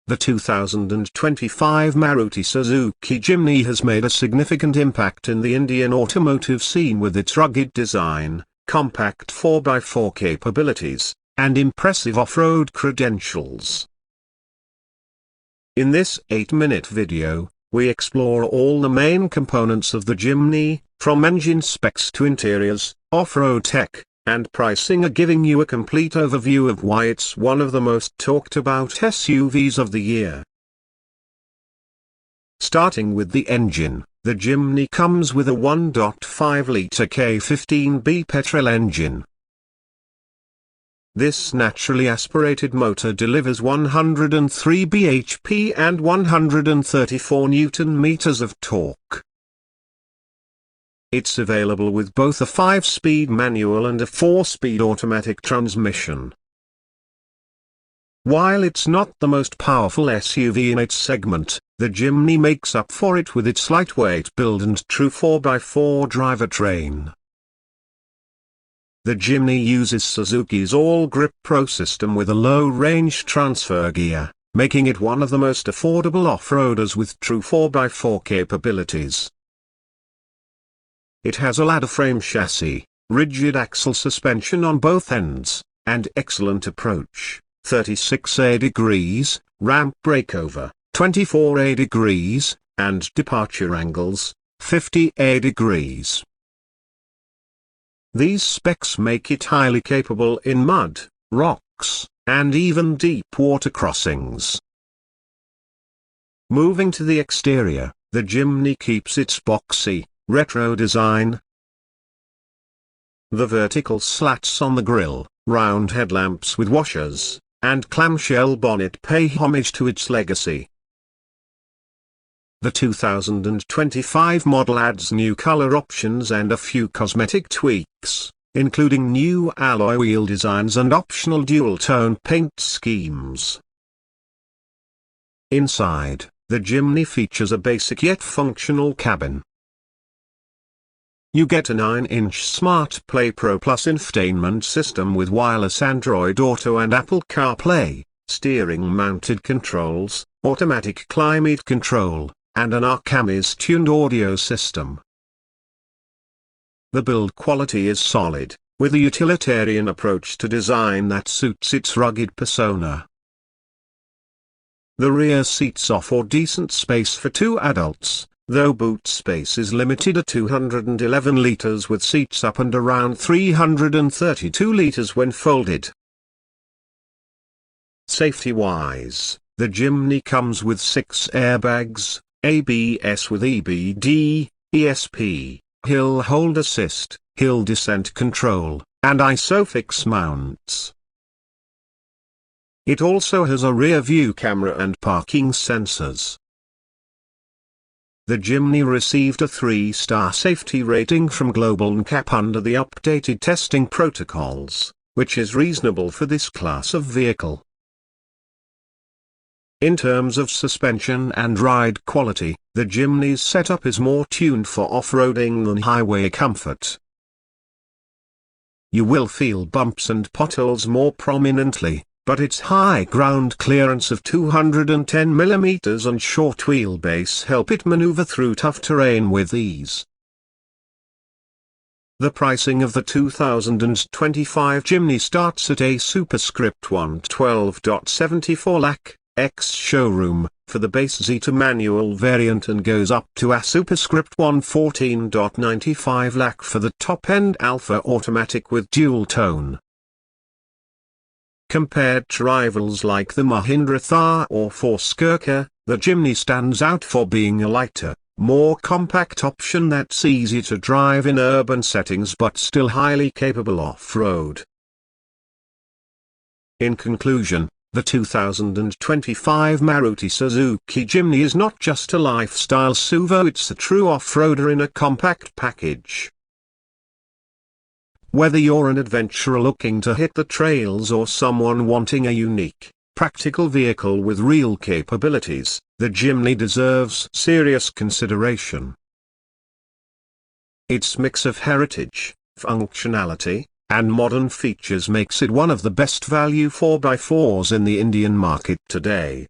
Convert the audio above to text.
The 2025 Maruti Suzuki Jimny has made a significant impact in the Indian automotive scene with its rugged design, compact 4x4 capabilities, and impressive off-road credentials. In this 8-minute video, we explore all the main components of the Jimny, from engine specs to interiors, off-road tech, and pricing, giving you a complete overview of why it's one of the most talked about SUVs of the year. Starting with the engine, the Jimny comes with a 1.5-litre K15B petrol engine. This naturally aspirated motor delivers 103 bhp and 134 Nm of torque. It's available with both a 5-speed manual and a 4-speed automatic transmission. While it's not the most powerful SUV in its segment, the Jimny makes up for it with its lightweight build and true 4x4 drivetrain. The Jimny uses Suzuki's All-Grip Pro system with a low-range transfer gear, making it one of the most affordable off-roaders with true 4x4 capabilities. It has a ladder frame chassis, rigid axle suspension on both ends, and excellent approach, 36 degrees, ramp breakover, 24 degrees, and departure angles, 50 degrees. These specs make it highly capable in mud, rocks, and even deep water crossings. Moving to the exterior, the Jimny keeps its boxy, retro design. The vertical slats on the grille, round headlamps with washers, and clamshell bonnet pay homage to its legacy. The 2025 model adds new color options and a few cosmetic tweaks, including new alloy wheel designs and optional dual-tone paint schemes. Inside, the Jimny features a basic yet functional cabin. You get a 9-inch Smart Play Pro Plus infotainment system with wireless Android Auto and Apple CarPlay, steering-mounted controls, automatic climate control, and an Arcamis-tuned audio system. The build quality is solid, with a utilitarian approach to design that suits its rugged persona. The rear seats offer decent space for 2 adults, though boot space is limited at 211 litres with seats up and around 332 litres when folded. Safety-wise, the Jimny comes with 6 airbags, ABS with EBD, ESP, hill hold assist, hill descent control, and ISOFIX mounts. It also has a rear view camera and parking sensors. The Jimny received a 3-star safety rating from Global NCAP under the updated testing protocols, which is reasonable for this class of vehicle. In terms of suspension and ride quality, the Jimny's setup is more tuned for off-roading than highway comfort. You will feel bumps and potholes more prominently, but its high ground clearance of 210 mm and short wheelbase help it maneuver through tough terrain with ease. The pricing of the 2025 Jimny starts at a superscript 112.74 lakh, ex-showroom, for the base Zeta manual variant and goes up to a superscript 114.95 lakh for the top-end Alpha automatic with dual-tone. Compared to rivals like the Mahindra Thar or Ford Kuga, the Jimny stands out for being a lighter, more compact option that's easy to drive in urban settings but still highly capable off-road. In conclusion, the 2025 Maruti Suzuki Jimny is not just a lifestyle SUV, it's a true off-roader in a compact package. Whether you're an adventurer looking to hit the trails or someone wanting a unique, practical vehicle with real capabilities, the Jimny deserves serious consideration. Its mix of heritage, functionality, and modern features makes it one of the best value 4x4s in the Indian market today.